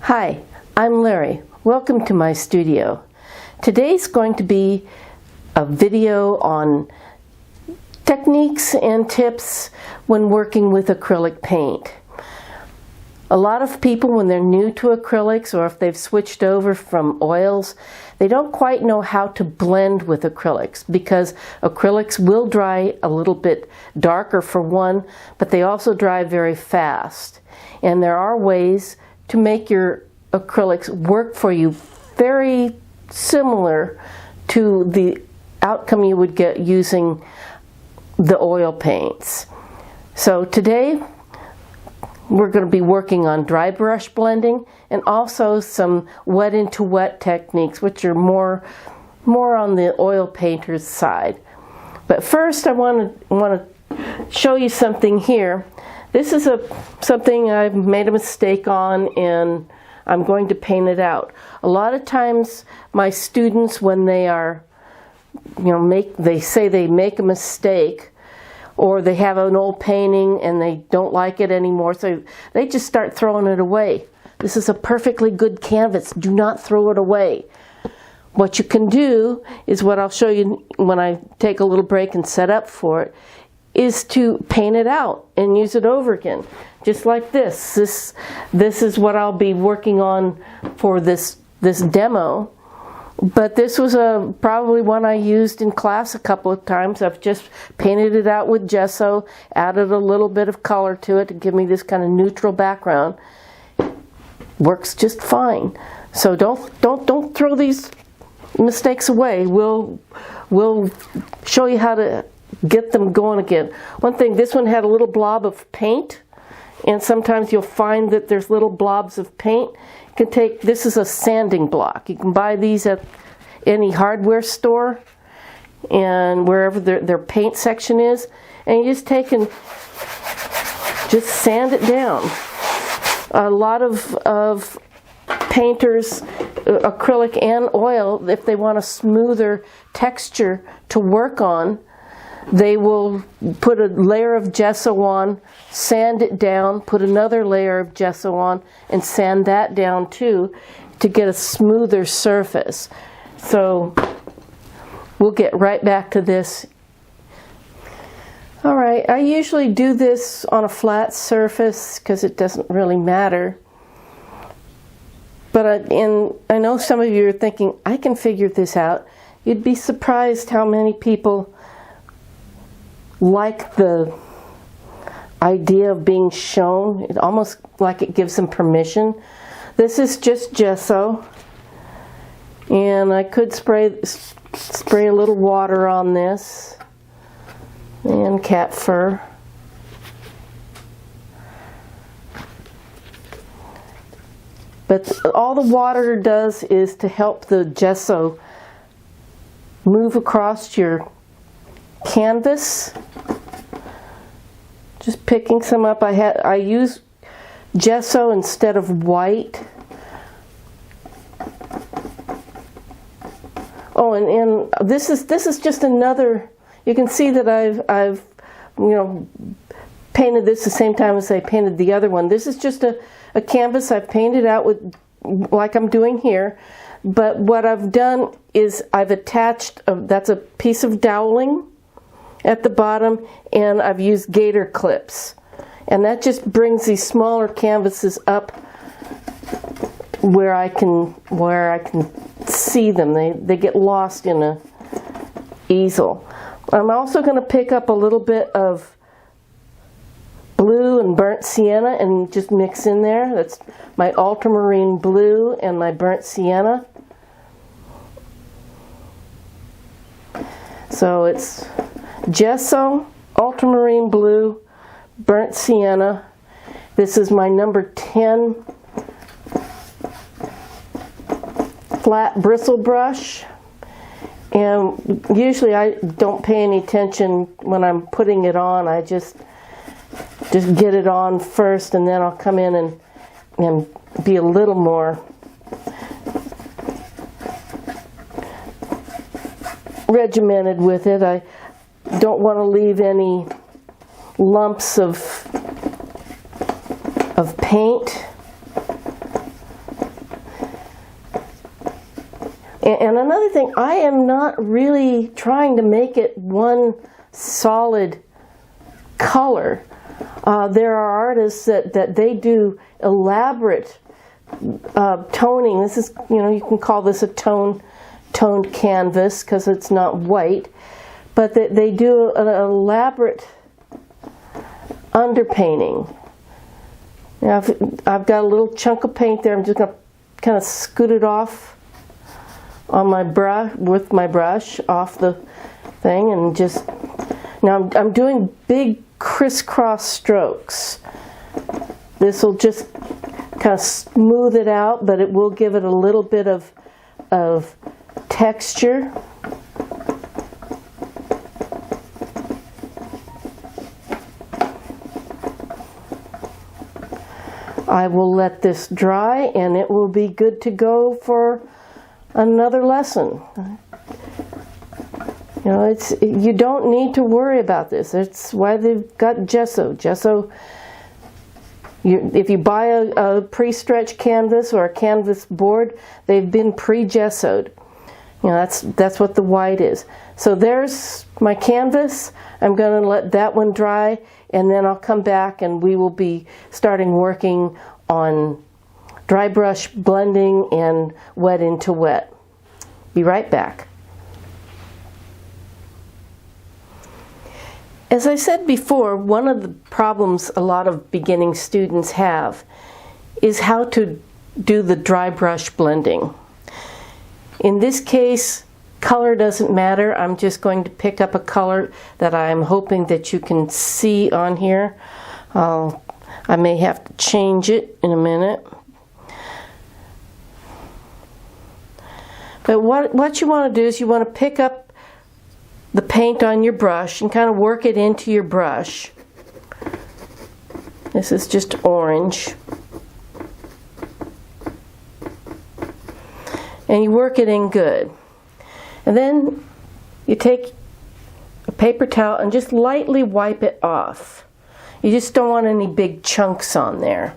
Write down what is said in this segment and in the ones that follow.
Hi, I'm Larry. Welcome to my studio. Today's going to be a video on techniques and tips when working with acrylic paint. A lot of people, when they're new to acrylics or if they've switched over from oils, they don't quite know how to blend with acrylics because acrylics will dry a little bit darker for one, but they also dry very fast. And there are ways to make your acrylics work for you very similar to the outcome you would get using the oil paints. So today we're going to be working on dry brush blending and also some wet into wet techniques, which are more on the oil painter's side. But first I want to show you something here. This is something I've made a mistake on and I'm going to paint it out. A lot of times my students, when they are, they say they make a mistake or they have an old painting and they don't like it anymore, so they just start throwing it away. This is a perfectly good canvas. Do not throw it away. What you can do is what I'll show you when I take a little break and set up for it, is to paint it out and use it over again. Just like this. This is what I'll be working on for this demo. But this was probably one I used in class a couple of times. I've just painted it out with gesso, added a little bit of color to it to give me this kind of neutral background. Works just fine. So don't throw these mistakes away. We'll show you how to get them going again. One thing, this one had a little blob of paint, and sometimes you'll find that there's little blobs of paint. You can this is a sanding block. You can buy these at any hardware store and wherever their paint section is, and you just take and just sand it down. A lot of painters, acrylic and oil, if they want a smoother texture to work on, they will put a layer of gesso on, sand it down, put another layer of gesso on, and sand that down too to get a smoother surface. So we'll get right back to this. Alright, I usually do this on a flat surface because it doesn't really matter. But I know some of you are thinking, I can figure this out. You'd be surprised how many people like the idea of being shown. It almost like it gives them permission. This is just gesso, and I could spray a little water on this and cat fur. But all the water does is to help the gesso move across your canvas. Just picking some up. I use gesso instead of white. Oh, and this is just another. You can see that I've painted this the same time as I painted the other one. This is just a canvas I've painted out with, like I'm doing here. But what I've done is I've attached that's a piece of doweling at the bottom, and I've used gator clips, and that just brings these smaller canvases up where I can see them. They get lost in a easel. I'm also going to pick up a little bit of blue and burnt sienna and just mix in there. That's my ultramarine blue and my burnt sienna. So it's gesso, ultramarine blue, burnt sienna. This is my number 10 flat bristle brush. And usually I don't pay any attention when I'm putting it on. I just get it on first, and then I'll come in and be a little more regimented with it. I don't want to leave any lumps of paint. And another thing, I am not really trying to make it one solid color. There are artists that they do elaborate toning. This is, you can call this a toned canvas because it's not white, but they do an elaborate underpainting. Now, I've got a little chunk of paint there. I'm just going to kind of scoot it off on my brush with my brush off the thing, and just now I'm doing big crisscross strokes. This will just kind of smooth it out, but it will give it a little bit of texture. I will let this dry and it will be good to go for another lesson. You don't need to worry about this. That's why they've got gesso. Gesso, if you buy a pre-stretched canvas or a canvas board, they've been pre-gessoed. That's what the white is. So there's my canvas. I'm going to let that one dry, and then I'll come back and we will be starting working on dry brush blending and wet into wet. Be right back. As I said before, one of the problems a lot of beginning students have is how to do the dry brush blending. In this case, color doesn't matter. I'm just going to pick up a color that I'm hoping that you can see on here. I may have to change it in a minute. But what you want to do is you want to pick up the paint on your brush and kind of work it into your brush. This is just orange. And you work it in good. And then you take a paper towel and just lightly wipe it off. You just don't want any big chunks on there.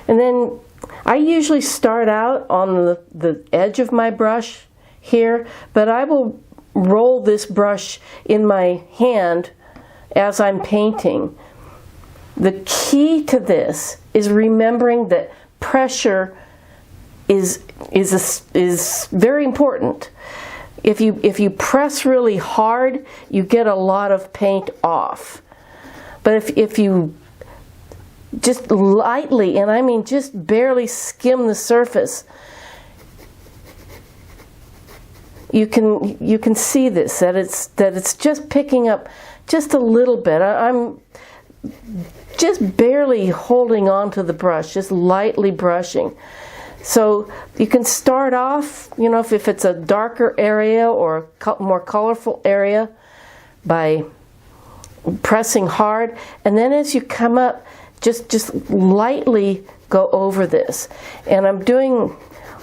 And then I usually start out on the edge of my brush here, but I will roll this brush in my hand as I'm painting. The key to this is remembering that pressure is very important. If you press really hard, you get a lot of paint off. But if you just lightly, and I mean just barely skim the surface, you can see this, that it's just picking up just a little bit. I'm just barely holding on to the brush, just lightly brushing. So you can start off, if it's a darker area or a more colorful area, by pressing hard, and then as you come up, just lightly go over this. And I'm doing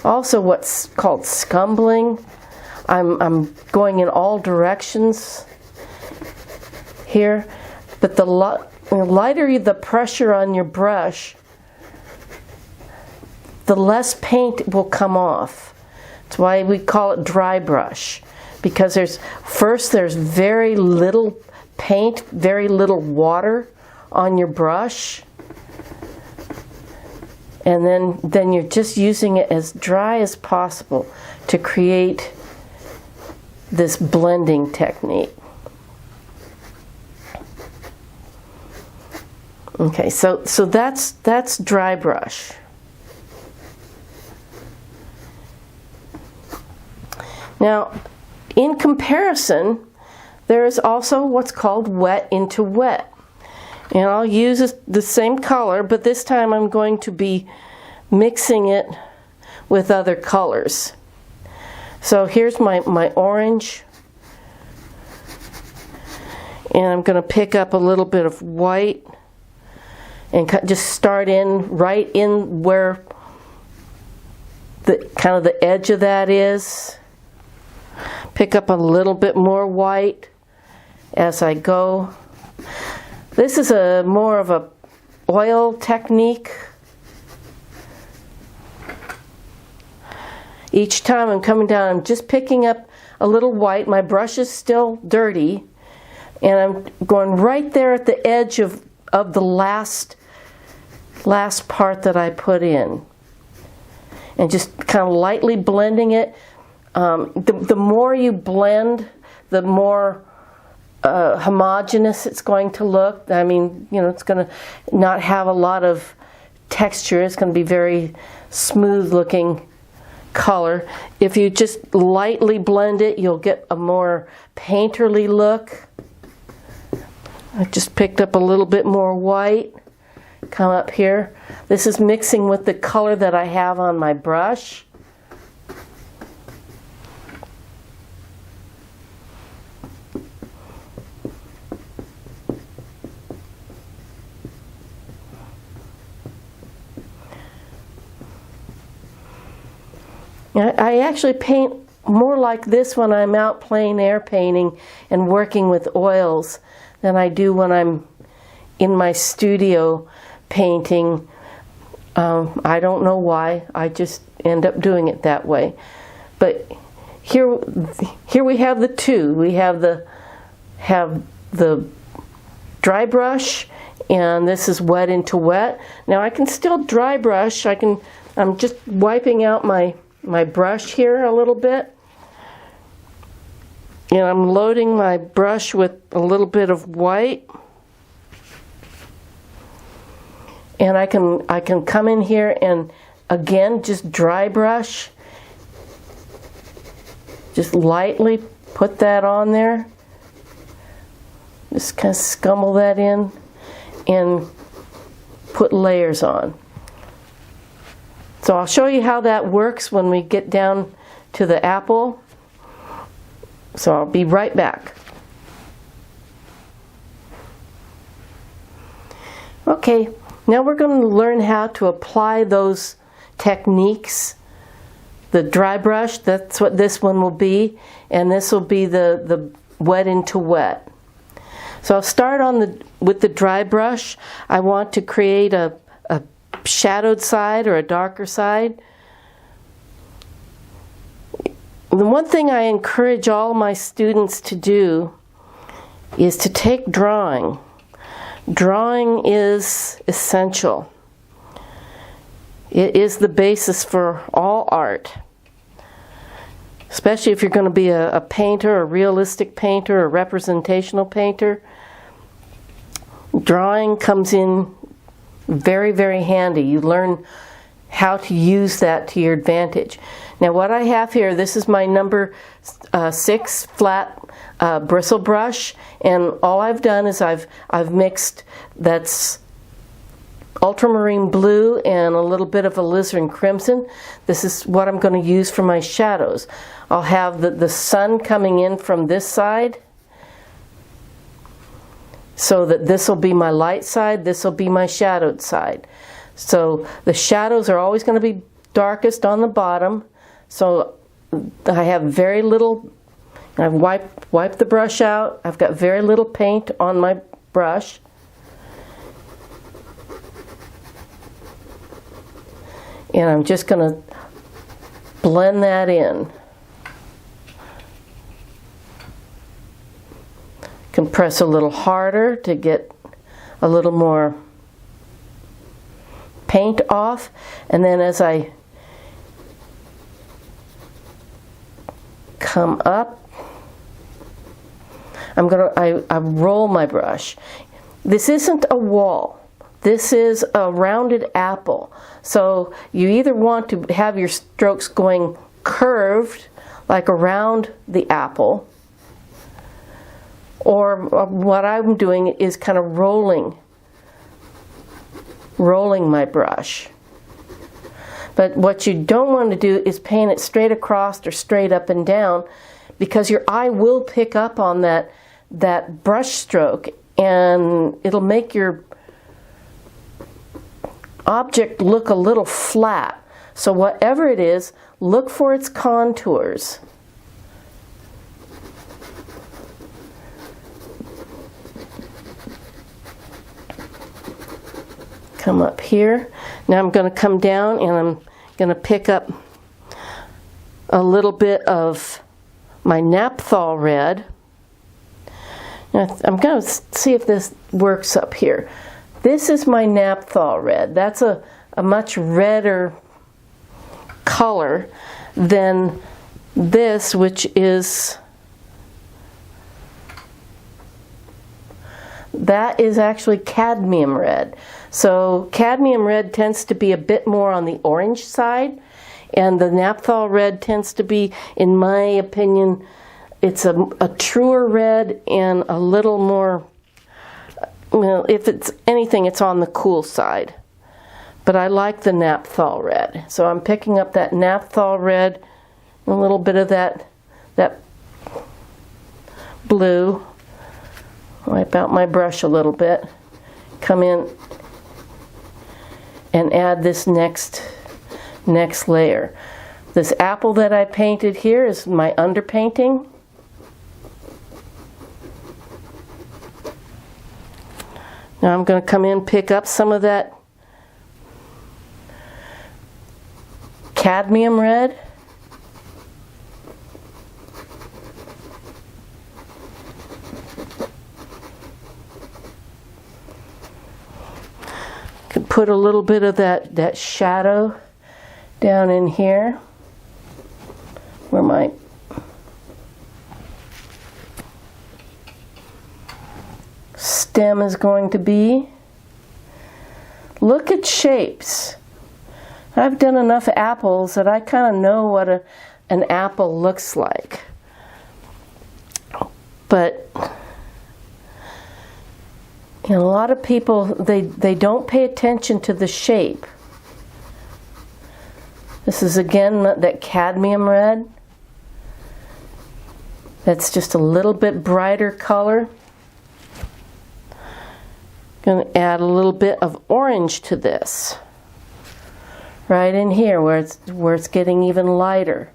also what's called scumbling. I'm going in all directions here, but the lighter the pressure on your brush, the less paint will come off. That's why we call it dry brush, because there's very little paint, very little water on your brush, and then you're just using it as dry as possible to create this blending technique. Okay, so that's dry brush. Now, in comparison, there is also what's called wet into wet. And I'll use the same color, but this time I'm going to be mixing it with other colors. So here's my orange, and I'm going to pick up a little bit of white and just start right in where the edge of that is. Pick up a little bit more white as I go. This is more of a oil technique. each time I'm coming down, I'm just picking up a little white. My brush is still dirty, and I'm going right there at the edge of the last part that I put in, and just kind of lightly blending it. The more you blend, the more homogeneous it's going to look. I mean, you know, it's going to not have a lot of texture. It's going to be very smooth looking color. If you just lightly blend it, you'll get a more painterly look. I just picked up a little bit more white. Come up here. This is mixing with the color that I have on my brush. I actually paint more like this when I'm out plein air painting and working with oils than I do when I'm in my studio painting. I don't know why. I just end up doing it that way. But here we have the two. We have the dry brush, and this is wet into wet. Now I can still dry brush. I'm just wiping out my brush here a little bit, and I'm loading my brush with a little bit of white, and I can come in here and again just dry brush, just lightly put that on there, just kind of scummel that in and put layers on. So I'll show you how that works when we get down to the apple. So I'll be right back. Okay, now we're going to learn how to apply those techniques. The dry brush, that's what this one will be, and this will be the wet into wet. So I'll start with the dry brush. I want to create a shadowed side or a darker side. The one thing I encourage all my students to do is to take drawing. Drawing is essential. It is the basis for all art. Especially if you're going to be a painter, a realistic painter, a representational painter. Drawing comes in very, very handy. You learn how to use that to your advantage. Now what I have here, this is my number 6 flat bristle brush, and all I've done is I've mixed that's ultramarine blue and a little bit of alizarin crimson. This is what I'm going to use for my shadows. I'll have the sun coming in from this side, so that this will be my light side, this will be my shadowed side. So the shadows are always going to be darkest on the bottom. So I have very little, I've wiped the brush out, I've got very little paint on my brush. And I'm just going to blend that in. Compress a little harder to get a little more paint off, and then as I come up, I roll my brush. This isn't a wall. This is a rounded apple. So you either want to have your strokes going curved, like around the apple, or what I'm doing is kind of rolling my brush. But what you don't want to do is paint it straight across or straight up and down, because your eye will pick up on that brush stroke, and it'll make your object look a little flat. So whatever it is, look for its contours. Come up here. Now I'm going to come down and I'm going to pick up a little bit of my Naphthol red. Now, I'm going to see if this works up here. This is my Naphthol red. That's a much redder color than this, which is, that is actually cadmium red. So cadmium red tends to be a bit more on the orange side, and the Naphthol red tends to be, in my opinion, it's a truer red and a little more, well, if it's anything, it's on the cool side. But I like the Naphthol red. So I'm picking up that Naphthol red, a little bit of that blue. Wipe out my brush a little bit. Come in and add this next layer. This apple that I painted here is my underpainting. Now I'm going to come in, pick up some of that cadmium red. Could put a little bit of that shadow down in here where my stem is going to be. Look at shapes. I've done enough apples that I kind of know what an apple looks like. But you know, a lot of people, they don't pay attention to the shape. This is again that cadmium red. That's just a little bit brighter color. Going to add a little bit of orange to this. Right in here where it's getting even lighter.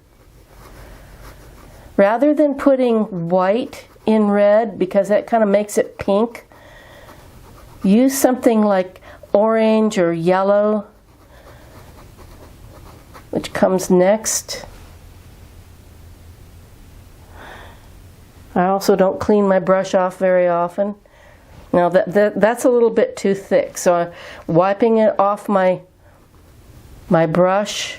Rather than putting white in red, because that kind of makes it pink, use something like orange or yellow, which comes next. I also don't clean my brush off very often. Now that's a little bit too thick, so I'm wiping it off my brush.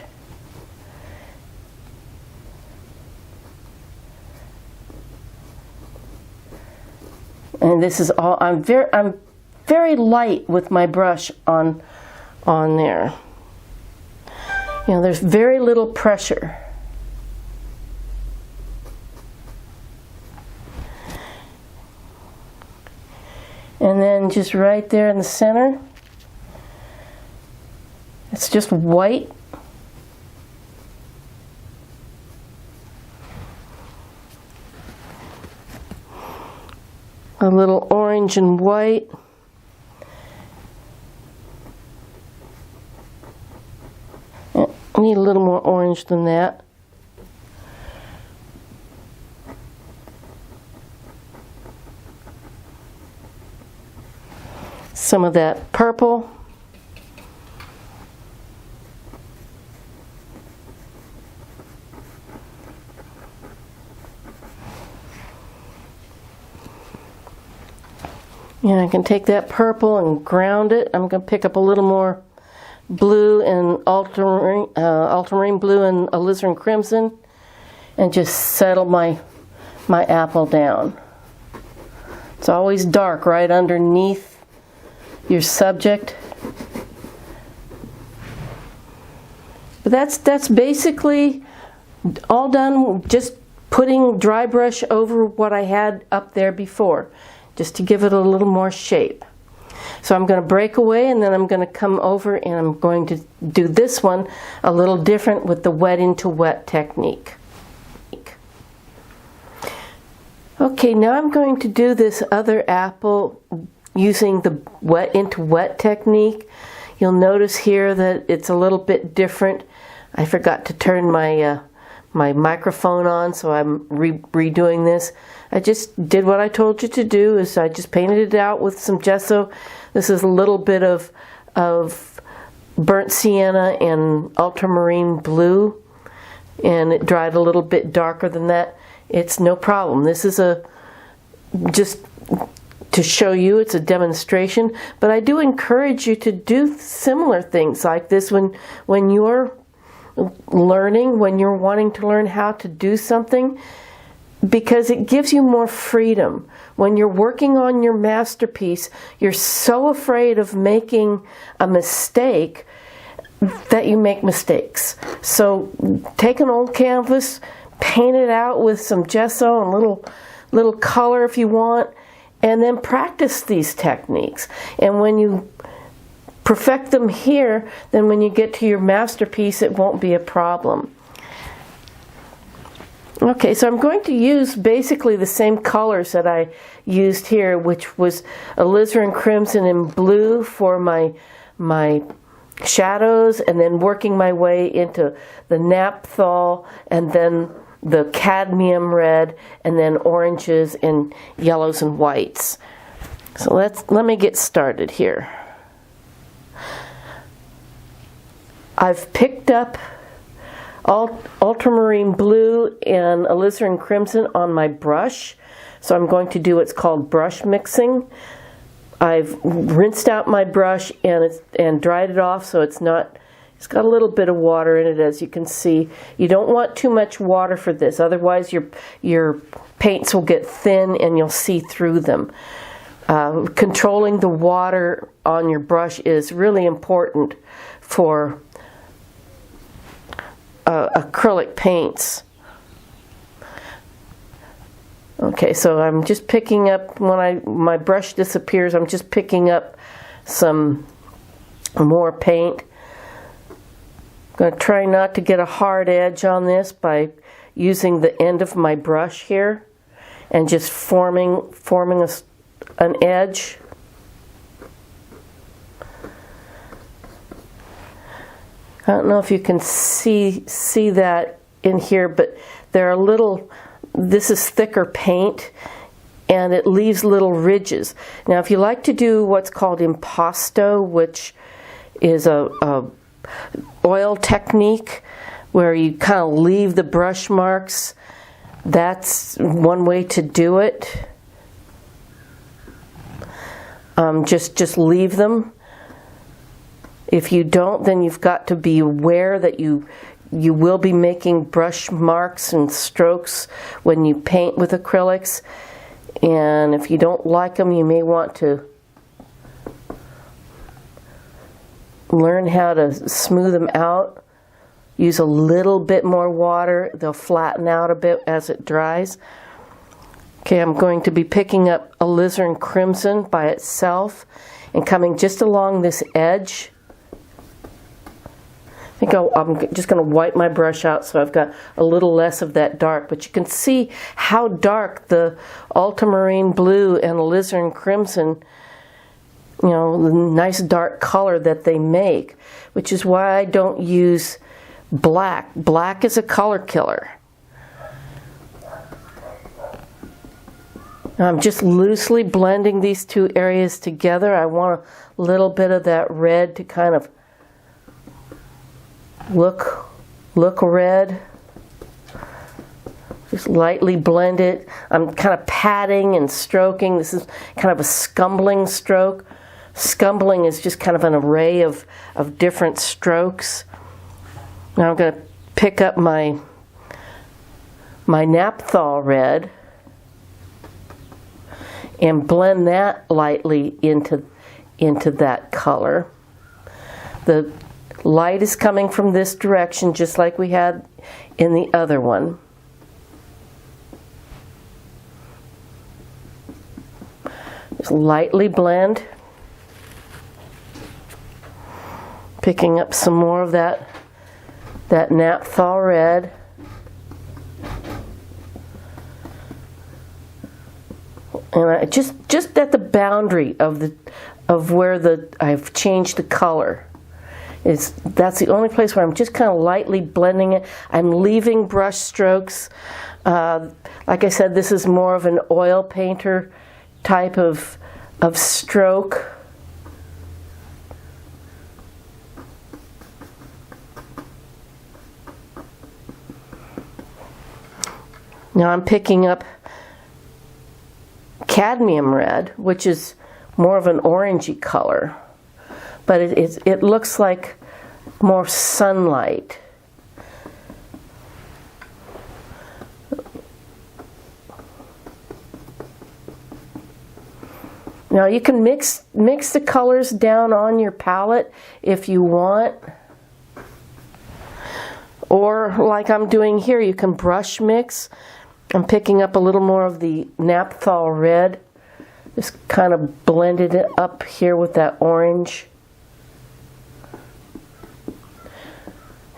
And this is all, I'm very light with my brush on there. You know, there's very little pressure. And then just right there in the center, it's just white. A little orange and white. I need a little more orange than that. Some of that purple. And I can take that purple and ground it. I'm going to pick up a little more blue and ultramarine blue and alizarin crimson and just settle my apple down. It's always dark right underneath your subject. But that's basically all done, just putting dry brush over what I had up there before, just to give it a little more shape. So I'm going to break away and then I'm going to come over and I'm going to do this one a little different with the wet into wet technique. Okay, now I'm going to do this other apple using the wet into wet technique. You'll notice here that it's a little bit different. I forgot to turn my microphone on, so I'm redoing this. I just did what I told you to do, is I just painted it out with some gesso. This is a little bit of burnt sienna and ultramarine blue and it dried a little bit darker than that, it's no problem. This is just to show you, it's a demonstration, but I do encourage you to do similar things like this when you're learning, when you're wanting to learn how to do something, because it gives you more freedom. When you're working on your masterpiece, you're so afraid of making a mistake that you make mistakes. So take an old canvas, paint it out with some gesso and little color if you want, and then practice these techniques. And when you perfect them here, then when you get to your masterpiece, it won't be a problem. Okay, so I'm going to use basically the same colors that I used here, which was alizarin crimson and blue for my shadows, and then working my way into the naphthol, and then the cadmium red, and then oranges and yellows and whites. So let me get started here. I've picked up ultramarine blue and alizarin crimson on my brush, so I'm going to do what's called brush mixing. I've rinsed out my brush and dried it off, so it's got a little bit of water in it, as you can see. You don't want too much water for this, otherwise your paints will get thin and you'll see through them. Controlling the water on your brush is really important for acrylic paints. Okay, so I'm just picking up, when my brush disappears, I'm just picking up some more paint. I'm going to try not to get a hard edge on this by using the end of my brush here and just forming an edge. I don't know if you can see that in here, but there are this is thicker paint, and it leaves little ridges. Now, if you like to do what's called impasto, which is a oil technique where you kind of leave the brush marks, that's one way to do it. Just leave them. If you don't, then you've got to be aware that you will be making brush marks and strokes when you paint with acrylics. And if you don't like them, you may want to learn how to smooth them out. Use a little bit more water. They'll flatten out a bit as it dries. Okay, I'm going to be picking up alizarin crimson by itself and coming just along this edge. I think I'm just going to wipe my brush out so I've got a little less of that dark. But you can see how dark the ultramarine blue and alizarin crimson, the nice dark color that they make, which is why I don't use black. Black is a color killer. I'm just loosely blending these two areas together. I want a little bit of that red to kind of look red. Just lightly blend it. I'm kind of patting and stroking. This is kind of a scumbling stroke. Scumbling is just kind of an array of different strokes. Now I'm going to pick up my naphthol red and blend that lightly into that color. The light is coming from this direction, just like we had in the other one. Just lightly blend. Picking up some more of that naphthol red. And I just at the boundary of where I've changed the color. That's the only place where I'm just kind of lightly blending it. I'm leaving brush strokes. Like I said, this is more of an oil painter type of stroke. Now I'm picking up cadmium red, which is more of an orangey color, but it looks like more sunlight. Now you can mix the colors down on your palette if you want. Or like I'm doing here, you can brush mix. I'm picking up a little more of the Naphthol red. Just kind of blended it up here with that orange.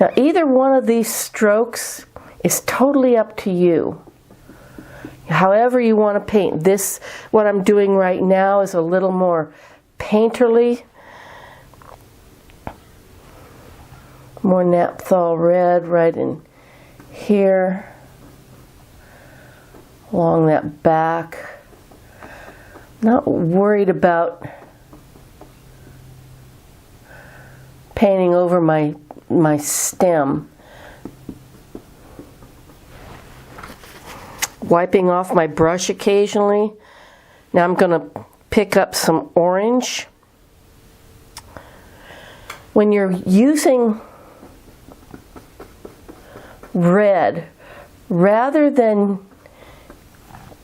Now either one of these strokes is totally up to you. However you want to paint. This, what I'm doing right now, is a little more painterly. More Naphthol red right in here, along that back. Not worried about painting over my stem. Wiping off my brush occasionally. Now I'm going to pick up some orange. When you're using red, rather than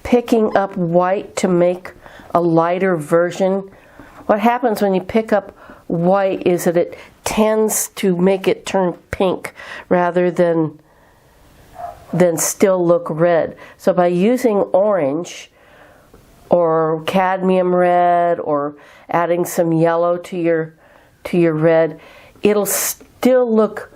picking up white to make a lighter version, what happens when you pick up white is that it tends to make it turn pink rather than still look red. So by using orange or cadmium red or adding some yellow to your red, it'll still look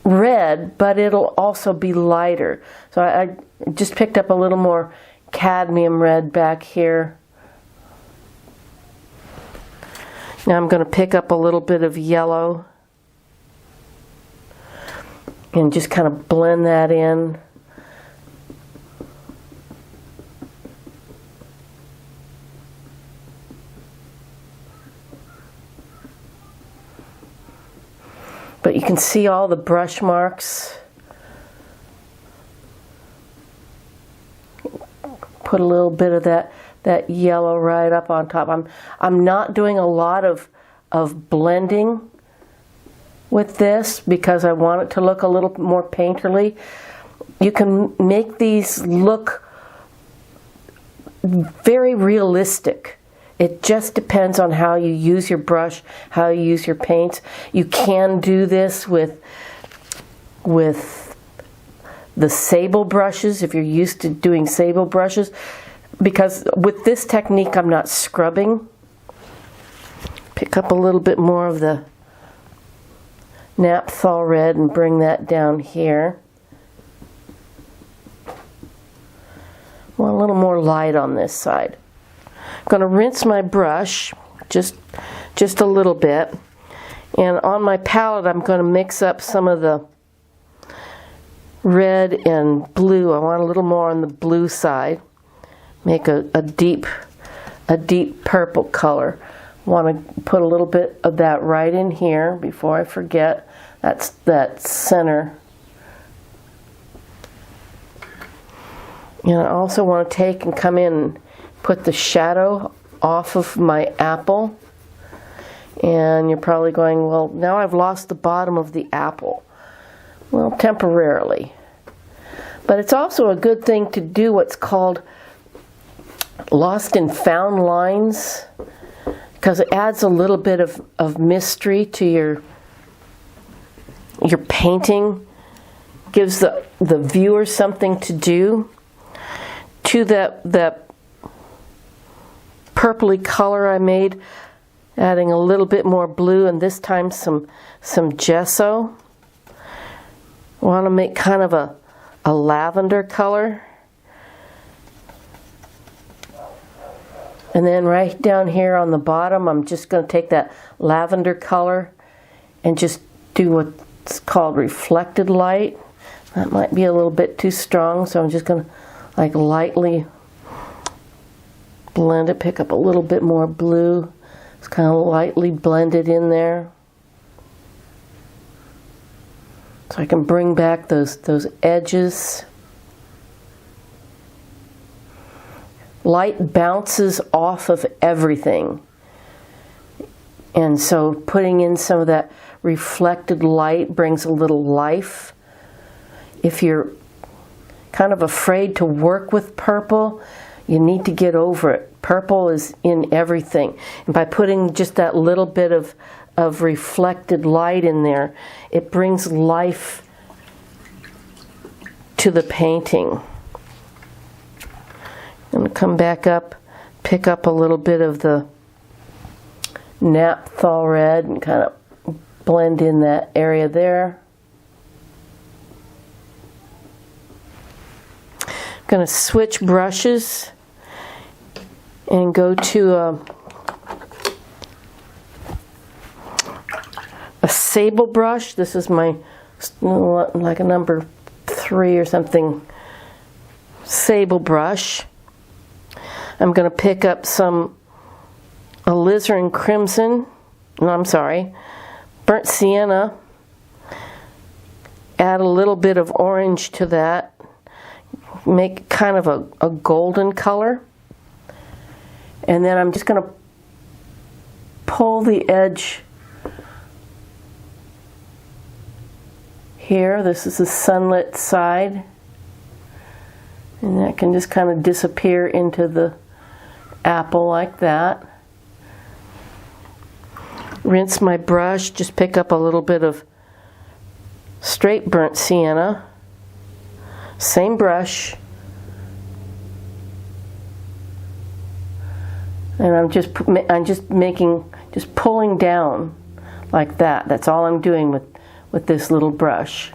red, but it'll also be lighter. So I just picked up a little more cadmium red back here. Now I'm going to pick up a little bit of yellow and just kind of blend that in. But you can see all the brush marks. Put a little bit of that yellow right up on top. I'm not doing a lot of blending with this because I want it to look a little more painterly. You can make these look very realistic. It just depends on how you use your brush, how you use your paints. You can do this with the sable brushes if you're used to doing sable brushes, because with this technique I'm not scrubbing. Pick up a little bit more of the Naphthol red and bring that down here. Want a little more light on this side. I'm going to rinse my brush just a little bit, and on my palette I'm going to mix up some of the red and blue. I want a little more on the blue side. Make a deep purple color. Want to put a little bit of that right in here before I forget. That's that center. And I also want to take and come in and put the shadow off of my apple. And you're probably going, well, now I've lost the bottom of the apple. Well, temporarily. But it's also a good thing to do what's called lost and found lines, because it adds a little bit of mystery to your painting, gives the viewer something to do. To that purpley color I made, adding a little bit more blue, and this time some gesso. Want to make kind of a lavender color. And then right down here on the bottom, I'm just going to take that lavender color and just do what's called reflected light. That might be a little bit too strong, so I'm just going to like lightly blend it, pick up a little bit more blue. It's kind of lightly blended in there. So I can bring back those edges. Light bounces off of everything. And so putting in some of that reflected light brings a little life. If you're kind of afraid to work with purple, you need to get over it. Purple is in everything. And by putting just that little bit of reflected light in there, it brings life to the painting. I'm going to come back up, pick up a little bit of the Naphthol red and kind of blend in that area there. I'm going to switch brushes and go to a sable brush. This is my, like a number 3 or something, sable brush. I'm going to pick up some alizarin crimson, no, I'm sorry, burnt sienna, add a little bit of orange to that, make kind of a golden color, and then I'm just going to pull the edge here. This is the sunlit side, and that can just kind of disappear into the apple like that. Rinse my brush, just pick up a little bit of straight burnt sienna, same brush, and I'm just pulling down like that. That's all I'm doing with this little brush,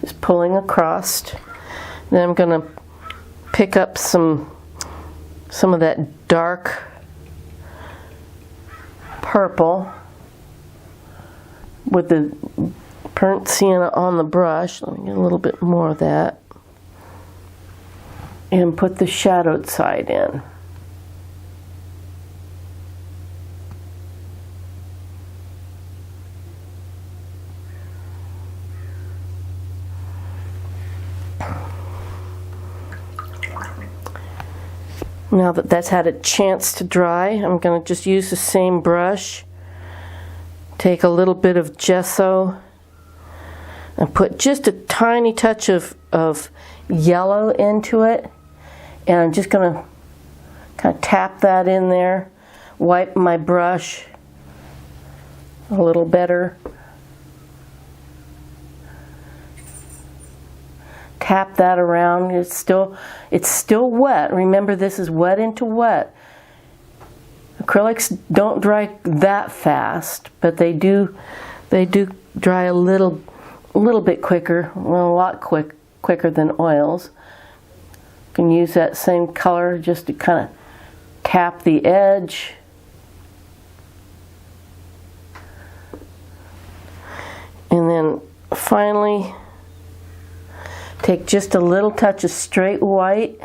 just pulling across. Then I'm going to pick up some of that dark purple with the burnt sienna on the brush. Let me get a little bit more of that and put the shadowed side in. Now that that's had a chance to dry, I'm going to just use the same brush, take a little bit of gesso, and put just a tiny touch of yellow into it. And I'm just going to kind of tap that in there, wipe my brush a little better. Tap that around. It's still wet. Remember, this is wet into wet. Acrylics don't dry that fast, but they do dry a little bit quicker, well, a lot quicker than oils. You can use that same color just to kind of tap the edge. And then finally, take just a little touch of straight white,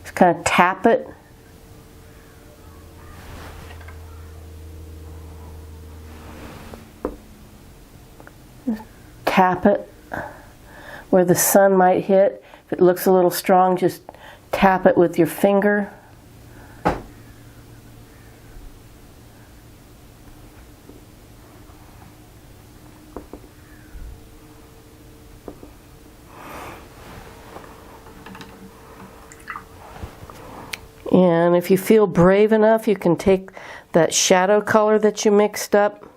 just kind of tap it. Tap it where the sun might hit. If it looks a little strong, just tap it with your finger. And if you feel brave enough, you can take that shadow color that you mixed up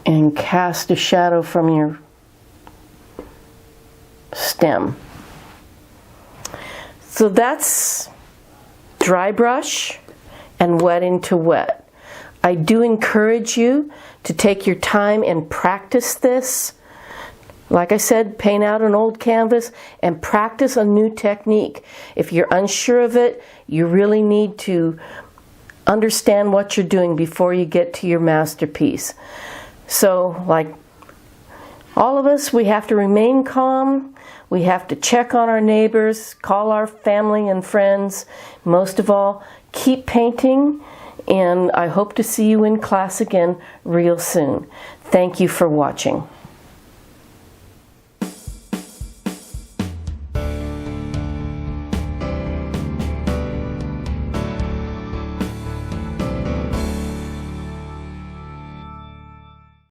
and cast a shadow from your stem. So that's dry brush and wet into wet. I do encourage you to take your time and practice this. Like I said, paint out an old canvas and practice a new technique. If you're unsure of it, you really need to understand what you're doing before you get to your masterpiece. So, like all of us, we have to remain calm. We have to check on our neighbors, call our family and friends. Most of all, keep painting and I hope to see you in class again real soon. Thank you for watching.